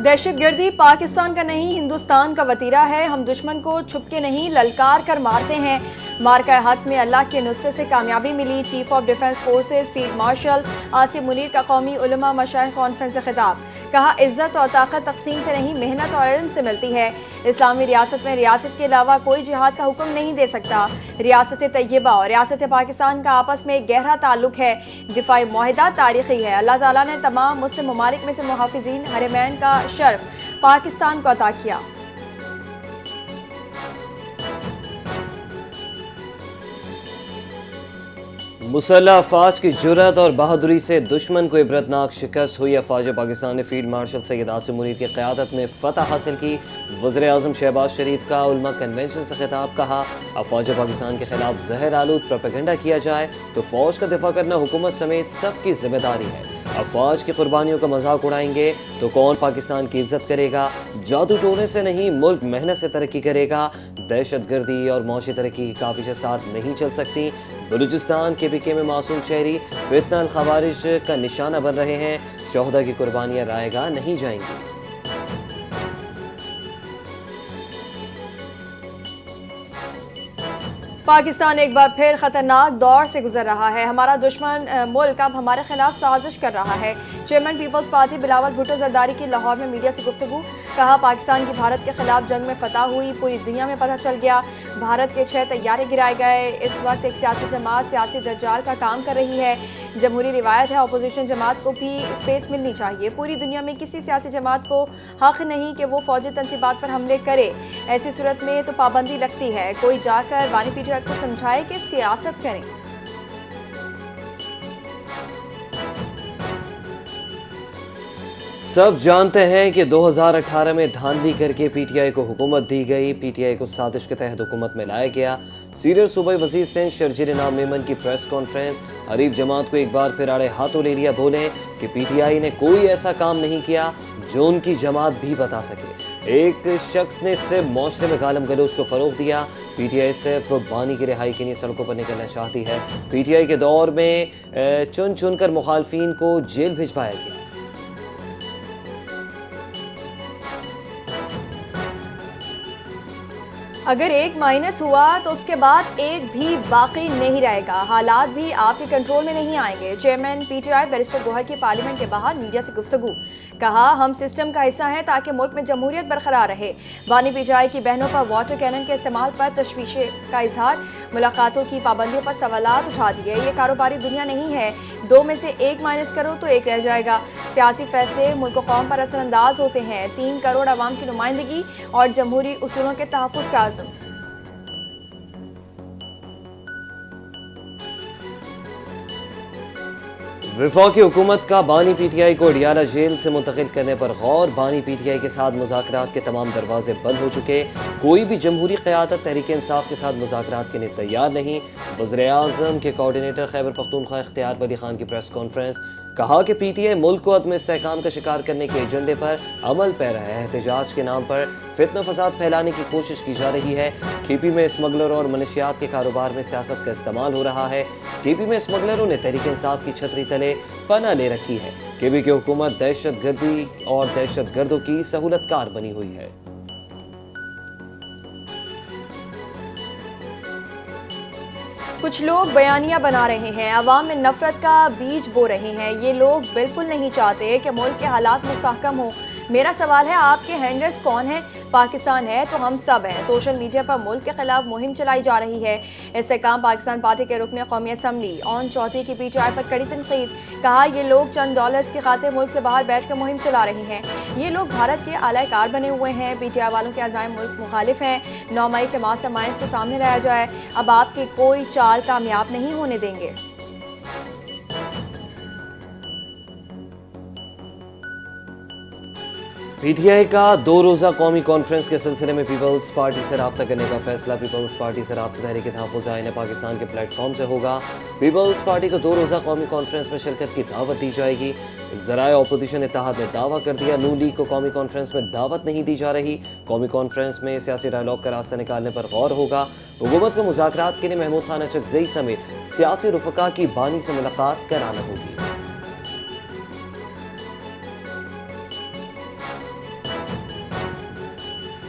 دہشت گردی پاکستان کا نہیں ہندوستان کا وتیرہ ہے، ہم دشمن کو چھپ کے نہیں للکار کر مارتے ہیں۔ مارکہ حق میں اللہ کے نصرت سے کامیابی ملی، chief of defence forces field marshal Asif Munir کا قومی علماء مشائخ کانفرنس سے خطاب۔ کہا عزت اور طاقت تقسیم سے نہیں محنت اور علم سے ملتی ہے۔ اسلامی ریاست میں ریاست کے علاوہ کوئی جہاد کا حکم نہیں دے سکتا۔ ریاست طیبہ اور ریاست پاکستان کا آپس میں گہرا تعلق ہے، دفاعی معاہدہ تاریخی ہے۔ اللہ تعالیٰ نے تمام مسلم ممالک میں سے محافظین حرمین کا شرف پاکستان کو عطا کیا۔ مسلح افواج کی جرأت اور بہادری سے دشمن کو عبرتناک شکست ہوئی۔ افواج پاکستان نے فیلڈ مارشل سید آصف منیر کی قیادت میں فتح حاصل کی۔ وزیر اعظم شہباز شریف کا علماء کنونشن سے خطاب، کہا افواج پاکستان کے خلاف زہر آلود پروپیگنڈا کیا جائے تو فوج کا دفاع کرنا حکومت سمیت سب کی ذمہ داری ہے۔ افواج کی قربانیوں کا مذاق اڑائیں گے تو کون پاکستان کی عزت کرے گا؟ جادو ٹونے سے نہیں، ملک محنت سے ترقی کرے گا۔ دہشت گردی اور معاشی ترقی کی کاوش کے ساتھ نہیں چل سکتی۔ بلوچستان کے BK میں معصوم شہری فتنہ الخوارج کا نشانہ بن رہے ہیں۔ شہداء کی قربانیاں رائے گاہ نہیں جائیں گی۔ پاکستان ایک بار پھر خطرناک دور سے گزر رہا ہے۔ ہمارا دشمن ملک اب ہمارے خلاف سازش کر رہا ہے۔ چیئرمین پیپلز پارٹی بلاول بھٹو زرداری کی لاہور میں میڈیا سے گفتگو، کہا پاکستان کی بھارت کے خلاف جنگ میں فتح ہوئی، پوری دنیا میں پتہ چل گیا، بھارت کے 6 طیارے گرائے گئے۔ اس وقت ایک سیاسی جماعت سیاسی دجال کا کام کر رہی ہے۔ جمہوری روایت ہے اپوزیشن جماعت کو بھی اسپیس ملنی چاہیے۔ پوری دنیا میں کسی سیاسی جماعت کو حق نہیں کہ وہ فوجی تنصیبات پر حملے کرے، ایسی صورت میں تو پابندی لگتی ہے۔ کوئی جا کر بانی پی ٹی آئی کو سمجھائے کہ سیاست کریں۔ سب جانتے ہیں کہ 2018 میں دھاندلی کر کے PTI کو حکومت دی گئی، PTI کو سازش کے تحت حکومت میں لایا گیا۔ سینئر صوبائی وزیر سندھ شرجیل انعام میمن کی پریس کانفرنس، حریف جماعت کو ایک بار پھر آڑے ہاتھوں لے لیا، بولے کہ PTI نے کوئی ایسا کام نہیں کیا جو ان کی جماعت بھی بتا سکے۔ ایک شخص نے صرف معاشرے میں گالم گلوچ کو فروغ دیا۔ PTI صرف بانی کی رہائی کے لیے سڑکوں پر نکلنا چاہتی ہے۔ PTI کے دور میں چن چن کر مخالفین کو جیل بھجوایا گیا۔ اگر ایک مائنس ہوا تو اس کے بعد ایک بھی باقی نہیں رہے گا، حالات بھی آپ کے کنٹرول میں نہیں آئیں گے۔ چیئرمین PTI بیرسٹر گوہر کی پارلیمنٹ کے باہر میڈیا سے گفتگو، کہا ہم سسٹم کا حصہ ہیں تاکہ ملک میں جمہوریت برقرار رہے۔ بانی PTI کی بہنوں پر واٹر کینن کے استعمال پر تشویش کا اظہار، ملاقاتوں کی پابندیوں پر سوالات اٹھا دیے۔ یہ کاروباری دنیا نہیں ہے، 2 میں سے 1 مائنس کرو تو 1 رہ جائے گا۔ سیاسی فیصلے ملک و قوم پر اثر انداز ہوتے ہیں۔ 3 کروڑ عوام کی نمائندگی اور جمہوری اصولوں کے تحفظ کا عزم۔ وفاقی حکومت کا بانی PTI کو اڈیالہ جیل سے منتقل کرنے پر غور، بانی PTI کے ساتھ مذاکرات کے تمام دروازے بند ہو چکے، کوئی بھی جمہوری قیادت تحریک انصاف کے ساتھ مذاکرات کے لیے تیار نہیں۔ وزیر اعظم کے کوارڈینیٹر خیبر پختونخوا اختیار ولی خان کی پریس کانفرنس، کہا کہ PTI ملک کو عدم استحکام کا شکار کرنے کے ایجنڈے پر عمل پیرا ہے۔ احتجاج کے نام پر فتنہ فساد پھیلانے کی کوشش کی جا رہی ہے۔ KP میں اسمگلروں اور منشیات کے کاروبار میں سیاست کا استعمال ہو رہا ہے۔ KP میں اسمگلروں نے تحریک انصاف کی چھتری تلے پناہ لے رکھی ہے۔ KP کی حکومت دہشت گردی اور دہشت گردوں کی سہولت کار بنی ہوئی ہے۔ کچھ لوگ بیانیہ بنا رہے ہیں، عوام میں نفرت کا بیج بو رہے ہیں۔ یہ لوگ بالکل نہیں چاہتے کہ ملک کے حالات مستحکم ہوں۔ میرا سوال ہے، آپ کے ہینڈلرز کون ہیں؟ پاکستان ہے تو ہم سب ہیں۔ سوشل میڈیا پر ملک کے خلاف مہم چلائی جا رہی ہے۔ استحکام پاکستان پارٹی کے رکن قومی اسمبلی اون چودھری کی PTI پر کڑی تنقید، کہا یہ لوگ چند ڈالرز کی خاطر ملک سے باہر بیٹھ کر مہم چلا رہے ہیں۔ یہ لوگ بھارت کے اعلی کار بنے ہوئے ہیں۔ PTI والوں کے عزائم ملک مخالف ہیں۔ 9 مئی کے ماسٹر مائنڈز کو سامنے لایا جائے، اب آپ کی کوئی چال کامیاب نہیں ہونے دیں گے۔ PTI کا 2 روزہ قومی کانفرنس کے سلسلے میں پیپلز پارٹی سے رابطہ کرنے کا فیصلہ، پیپلز پارٹی سے رابطہ تحریک تحفظ آئین پاکستان کے پلیٹ فارم سے ہوگا۔ پیپلز پارٹی کو 2 روزہ قومی کانفرنس میں شرکت کی دعوت دی جائے گی۔ ذرائع اپوزیشن اتحاد نے دعویٰ کر دیا نون لیگ کو قومی کانفرنس میں دعوت نہیں دی جا رہی۔ قومی کانفرنس میں سیاسی ڈائیلاگ کا راستہ نکالنے پر غور ہوگا۔ حکومت کو مذاکرات کے لیے محمود خان اچکزئی سمیت سیاسی رفقا کی بانی سے ملاقات کرانا ہوگی۔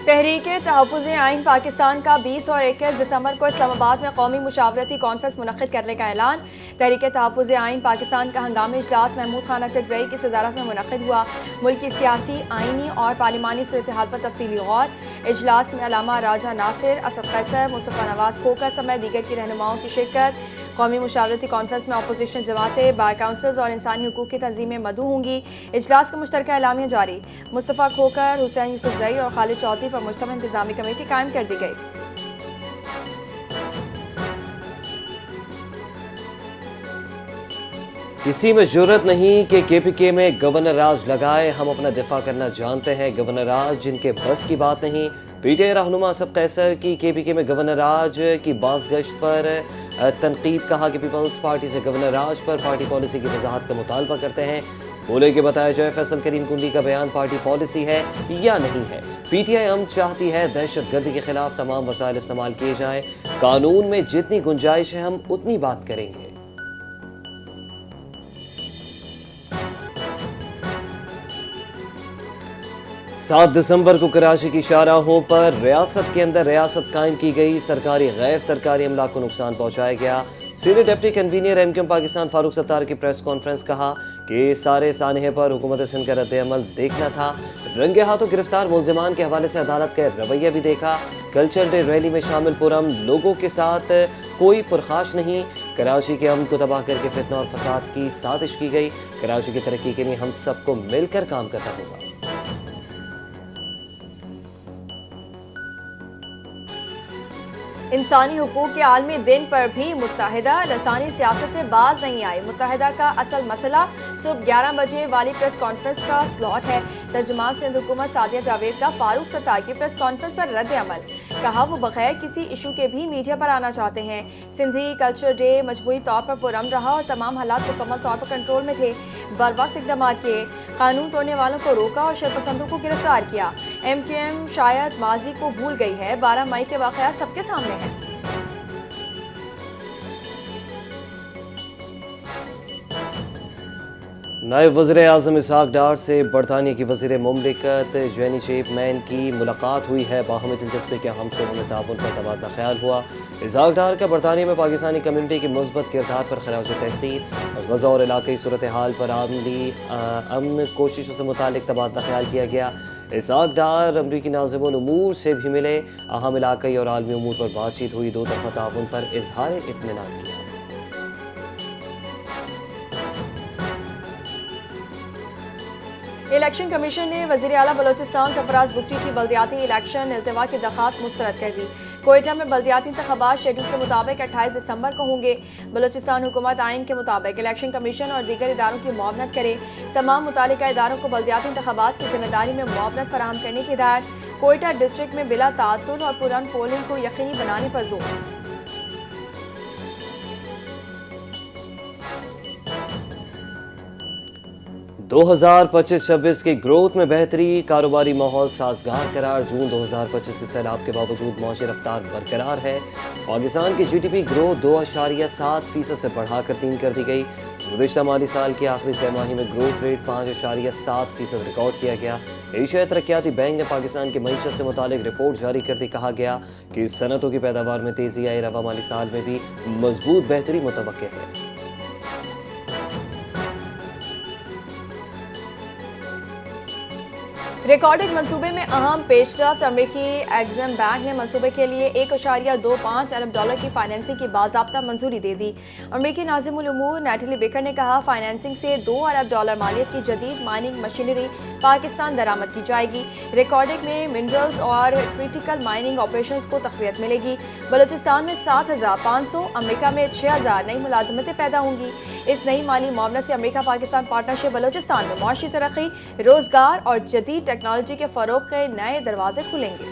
तहरीक तहफ़्फ़ुज़ आइन पाकिस्तान का 20 और 21 दिसंबर को इस्लामाबाद में कौमी मुशावरती कॉन्फ्रेंस मुनक़्क़िद करने का ऐलान। तहरीक तहफ़्फ़ुज़ आइन पाकिस्तान का हंगामी इजलास महमूद खान अचकज़ई की सदारत में मुनक़्क़िद हुआ। मुल्क की सियासी, आइनी और पार्लिमानी सूरत हाल पर तफसीली गौर। इजलास में अल्लामा राजा नासिर, असद कैसर, मुस्तफ़ा नवाज़ खोकर समेत दीगर की रहनुमाओं की शिरकत। कौमी मुशावरती कॉन्फ्रेंस में अपोजिशन जमातें, बार काउंसिल्स और इंसानी हुकूक़ की तंजीमें मदऊ होंगी। इजलास का मुश्तरका एलामिया जारी। मुस्तफ़ा खोकर, हुसैन यूसुफ़ज़ई और खालिद चौधरी पर मुश्तमिल इंतज़ामी कमेटी कायम कर दी गई। किसी में जरूरत नहीं कि KPK में गवर्नर राज लगाए, हम अपना दिफा करना जानते हैं। गवर्नर राज जिनके बस की बात नहीं। PTI रहनुमा असद कैसर की KPK में गवर्नर राज की बाज़गश्त पर तनकीद। कहा कि पीपल्स पार्टी से गवर्नर राज पर पार्टी पॉलिसी की वजाहत का मुतालबा करते हैं। बोले कि बताया जाए फैसल करीम कुंडली का बयान पार्टी पॉलिसी है या नहीं है। PTI हम चाहती है दहशत गर्दी के खिलाफ तमाम वसाइल इस्तेमाल किए जाएं। कानून में जितनी गुंजाइश है हम उतनी बात करेंगे। 7 दिसंबर को कराची की शाहराहों पर रियासत के अंदर रियासत कायम की गई। सरकारी गैर सरकारी अमला को नुकसान पहुंचाया गया। Senior deputy convener MQM Pakistan Farooq Sattar की प्रेस कॉन्फ्रेंस। कहा कि सारे सानहे पर हुकूमत सिंध का रद्द-ए-अमल देखना था। रंगे हाथों गिरफ्तार मुलजिमान के हवाले से अदालत का रवैया भी देखा। कल्चर डे रैली में शामिल पुरअमन लोगों के साथ कोई पुरखाश नहीं। कराची के अमन को तबाह करके फितना और फसाद की साजिश की गई। कराची की तरक्की के लिए हम सबको मिलकर काम करना होगा। इंसानी हुकूक के आलमी दिन पर भी मुत्तहिदा लसानी सियासत से बाज नहीं आई। मुत्तहिदा का असल मसला सुबह 11 बजे वाली प्रेस कॉन्फ्रेंस का स्लॉट है। तर्जुमान सिंध हुकूमत सादिया जावेद का फारूक सत्तार की प्रेस कॉन्फ्रेंस पर रद्द अमल। कहा वो बगैर किसी इशू के भी मीडिया पर आना चाहते हैं। सिंधी कल्चर डे मजबूरी तौर पर पुरअमन रहा और तमाम हालात मुकम्मल तौर पर कंट्रोल में थे। बर वक्त इकदाम किए, कानून तोड़ने वालों को रोका और शरपसंदों को गिरफ्तार किया। MQM शायद माजी को भूल गई है। 12 मई के वाक़यात सबके सामने हैं। नायब वज़ीर आज़म इसहाक डार से बरतानिया की वज़ीर मुमलिकत जैनी चेपमैन की मुलाकात हुई है। बाहमी दिलचस्पी के हम शोबों में ताउन पर तबादला ख्याल हुआ। इसहाक डार का बरतानिया में पाकिस्तानी कम्यूनिटी की मुस्बत किरदार पर खराज तहसीन। गज़ा और इलाक़ाई सूरत हाल पर अमन कोशिशों से मुतालिक तबादला ख्याल किया गया। इसहाक डार अमरीकी नाज़िमुल उमूर से भी मिले। अहम इलाक़ाई और आलमी उमूर पर बातचीत हुई। दो तरफ़ा ताउन पर इज़हार इत्मीनान किया। इलेक्शन कमीशन ने वज़ीर आला बलोचिस्तान सरफराज बुगटी की बल्दियाती इलेक्शन इल्तिवा की दरख्वास्त मुस्तरद कर दी। कोयटा में बल्दियाती इंतखाबात शेड्यूल के मुताबिक 28 दिसंबर को होंगे। बलोचिस्तान हुकूमत आइन के मुताबिक इलेक्शन कमीशन और दीगर इदारों की मुआवनत करे। तमाम मुतालिका इदारों को बल्दियाती इंतखाबात की जिम्मेदारी में मुआवनत फराहम करने की हिदायत। कोयटा डिस्ट्रिक्ट में बिला ताअत्तुल और पुरअमन पोलिंग को यकीनी बनाने पर जोर। 2025-26 की ग्रोथ में बेहतरी, कारोबारी माहौल साजगार करार। जून 2025 के सैलाब के बावजूद मौजी रफ्तार बरकरार है। पाकिस्तान की GDP ग्रोथ 2.7% से बढ़ाकर 3 कर दी गई। गुज़िश्ता माली साल की आखिरी छमाही में ग्रोथ रेट 5.7% रिकॉर्ड किया गया। एशियाई तरक्याती बैंक ने पाकिस्तान की मईशत से मुतालिक रिपोर्ट जारी कर दी। कहा गया कि सनतों की पैदावार में तेज़ी आई। रवा माली साल में भी मजबूत बेहतरी मुतवक्के है। रिकॉर्डिंग मंसूबे में अहम पेशरफ्त। अमरीकी एग्जिम बैंक ने मंसूबे के लिए $1.25 अरब की फाइनेंसिंग की बाज़ाब्ता मंजूरी दे दी। अमरीकी नाज़िमुल उमूर नैटली बेकर ने कहा फाइनेंसिंग से $2 अरब मालियत की जदीद माइनिंग मशीनरी पाकिस्तान दरामद की जाएगी। रिकॉर्डिंग में मिनरल्स और क्रिटिकल माइनिंग ऑपरेशंस को तक़वियत मिलेगी। बलूचिस्तान में 7,500, अमरीका में 6,000 नई मुलाजमतें पैदा होंगी। इस नई माली मुआवनत से अमरीका पाकिस्तान पार्टनरशिप बलूचिस्तान में मुआशी तरक्की, रोजगार और जदीद टेक्नोलॉजी के फरोग के नए दरवाजे खुलेंगे।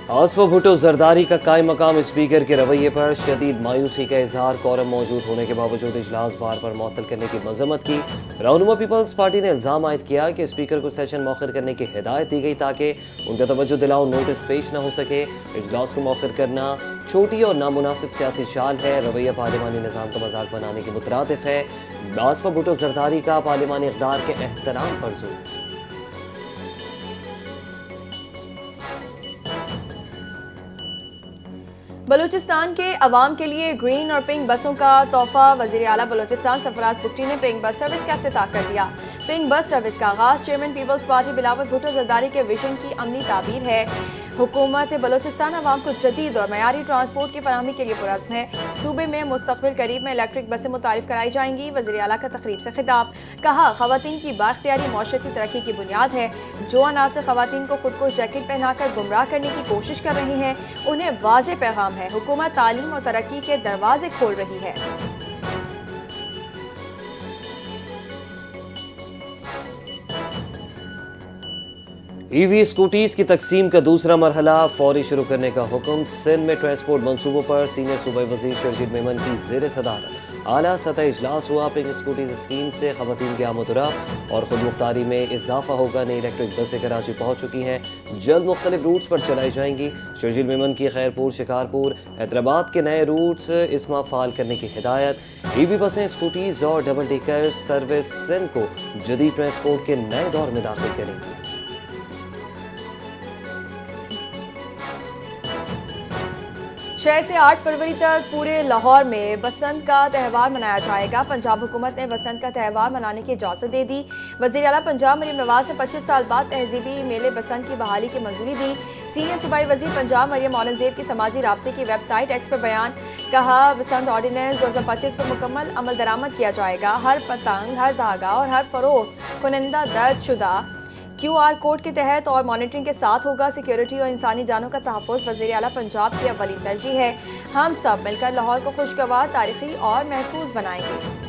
आसफ भुट्टो जरदारी का कायम मकाम स्पीकर के रवैये पर शदीद मायूसी का इजहार। कोरम मौजूद होने के बावजूद इजलास बार पर मुअत्तल करने की मजम्मत की। रहनुमा पीपल्स पार्टी ने इल्ज़ाम आयद किया कि स्पीकर को सेशन मौखर करने की हिदायत दी गई ताकि उनका तवज्जो दिलाओ नोटिस पेश न हो सके। इजलास को मौखर करना छोटी और नामुनासिब सियासी चाल है। रवैया पार्लिमानी निज़ाम का मजाक बनाने के मुतरादिफ है। आसफ भुट्टो जरदारी का पार्लिमानी इक़्तिदार के एहतराम पर जोर। बलूचिस्तान के अवाम के लिए ग्रीन और पिंक बसों का तोहफा। वज़ीर आला बलूचिस्तान सरफराज बुगटी ने पिंक बस सर्विस का इफ्तिताह कर दिया। पिंक बस सर्विस का आगाज़ चेयरमैन पीपल्स पार्टी बिलावल भुट्टो जरदारी के विजन की अमली ताबीर है। हुकूमत बलूचिस्तान अवाम को जदीद और मयारी ट्रांसपोर्ट की फराहमी के लिए पुरज़्म है। सूबे में मुस्तक़बिल करीब में इलेक्ट्रिक बसें मुतारिफ कराई जाएंगी। वज़ीर आला का तकरीब से खिताब। कहा, ख़वातीन की बाख्तियारी मौशरती तरक्की की बुनियाद है। जो अनासर ख़वातीन को खुद को जैकेट पहनाकर गुमराह करने की कोशिश कर रही हैं, उन्हें वाज़ेह पैगाम है, हुकूमत तालीम और तरक्की के दरवाजे खोल रही है। ईवी स्कूटीज की तकसीम का दूसरा मरहला फौरी शुरू करने का हुक्म। सिंध में ट्रांसपोर्ट मंसूबों पर सीनियर सूबाई वज़ीर शर्जील मेमन की ज़ेर सदारत आला सतह इजलास हुआ। पिंक स्कूटीज स्कीम से ख़वातीन की आमद-ओ-रफ़्त और खुद मुख्तारी में इजाफा होगा। नई इलेक्ट्रिक बसें कराची पहुँच चुकी हैं, जल्द मुख्तलिफ रूट्स पर चलाई जाएंगी। शर्जील मेमन की खैरपुर, शिकारपुर, हैदराबाद के नए रूट्स इस माह फ़ाल करने की हिदायत। ईवी बसें, स्कूटीज और डबल डेकर सर्विस सिंध को जदीद ट्रांसपोर्ट के नए दौर में दाखिल करेंगी। 6 से 8 फरवरी तक पूरे लाहौर में बसंत का त्यौहार मनाया जाएगा। पंजाब हुकूमत ने बसंत का त्यौहार मनाने की इजाज़त दे दी। वज़ीर आला पंजाब मरीम नवाज ने 25 साल बाद तहजीबी मेले बसंत की बहाली की मंजूरी दी। सीनियर सूबाई वज़ीर पंजाब मरियम औरंगज़ेब की समाजी राब्ते की वेबसाइट एक्स पर बयान। कहा, बसंत ऑर्डिनेंस 2025 पर मुकम्मल अमल दरामद किया जाएगा। हर पतंग, हर धागा और हर फरोख्त कुनंदा दर्ज शुदा QR कोड के तहत और मॉनिटरिंग के साथ होगा। सिक्योरिटी और इंसानी जानों का तहफ़्फ़ुज़ वज़ीर आला पंजाब की अव्वली तरजीह है। हम सब मिलकर लाहौर को खुशगवार, तारीख़ी और महफूज बनाएंगे।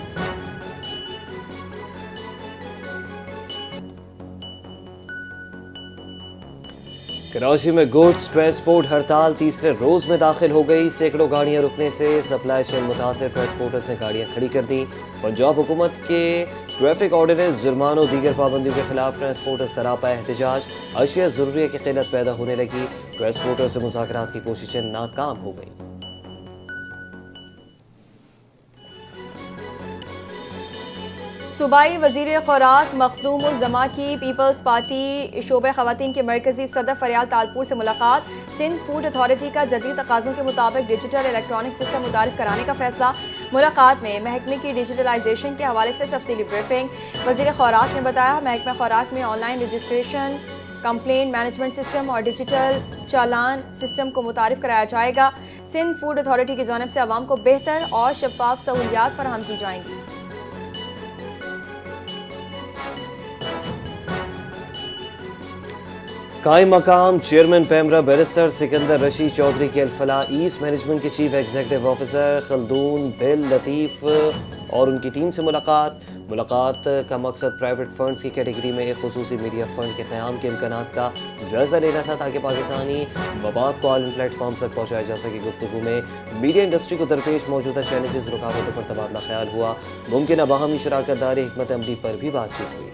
कराची में गुड्स ट्रांसपोर्ट हड़ताल तीसरे रोज में दाखिल हो गई। सैकड़ों गाड़ियां रुकने से सप्लाई चेन मुतासिर ट्रांसपोर्टर्स ने गाड़ियां खड़ी कर दी। पंजाब हुकूमत के ट्रैफिक ऑर्डिनेंस, जुर्मानों, दीगर पाबंदियों के खिलाफ ट्रांसपोर्टर सरापा एहतजाज। अशिया ज़रूरी की किल्लत पैदा होने लगी। ट्रांसपोर्टर से मुज़ाकरात की कोशिशें नाकाम हो गई। सूबाई वज़ीर ख़ुराक मखदूम उज़ ज़मा की पीपल्स पार्टी शोबे ख़वातीन के मरकज़ी सदर फरियाल तालपुर से मुलाकात। सिंध फूड अथॉरिटी का जदीद तकाज़ों के मुताबिक डिजिटल इलेक्ट्रॉनिक सिस्टम मुतारिफ कराने का फैसला। मुलाकात में महकमे की डिजिटलाइजेशन के हवाले से तफसीली ब्रीफिंग। वज़ीर ख़ुराक ने बताया, महकमा ख़ुराक में online registration, complaint management system और डिजिटल चालान सिस्टम को मुतारिफ कराया जाएगा। सिंध फूड अथॉरिटी की जानिब से आवाम को बेहतर और शफाफ सहूलियात फराहम की जाएंगी। कायम मकाम चेयरमैन पैमरा बैरिस्टर सिकंदर रशीद चौधरी के अल-फलाह ईस्ट मैनेजमेंट के chief executive officer Khaldoon Bin Latif और उनकी टीम से मुलाकात का मकसद प्राइवेट फंड्स की कैटेगरी में एक खुसूसी मीडिया फंड के क़याम के इम्कानात का जायज़ा लेना था ताकि पाकिस्तानी मवाद को आलमी प्लेटफॉर्म तक पहुँचाया जा सके। गुफ्तगू में मीडिया इंडस्ट्री को दरपेश मौजूदा चैलेंजेस, रुकावटों पर तबादला ख्याल हुआ। मुमकिन बाहमी शराकत दारी, हिकमत अमली पर भी बातचीत हुई।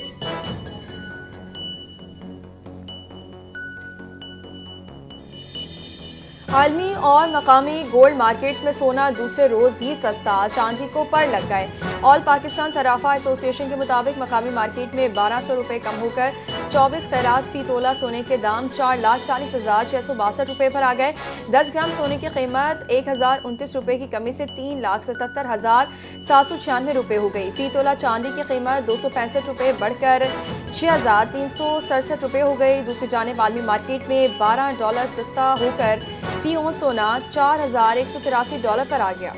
आलमी और मकामी गोल्ड मार्केट्स में सोना दूसरे रोज भी सस्ता, चांदी को पर लग गए। ऑल पाकिस्तान सराफा एसोसिएशन के मुताबिक मकामी मार्केट में 1200 रुपये कम होकर 24 कैरात फी तोला सोने के दाम 4,40,662 रुपये पर आ गए। 10 ग्राम सोने की कीमत 1,029 रुपये की कमी से 3,77,796 रुपये हो गई। फी तोला चांदी की कीमत 265 रुपये बढ़कर 6,367 रुपये हो गई। दूसरी जानिब आलमी मार्केट में $12 सस्ता होकर फी औंस सोना $4,183 पर आ गया।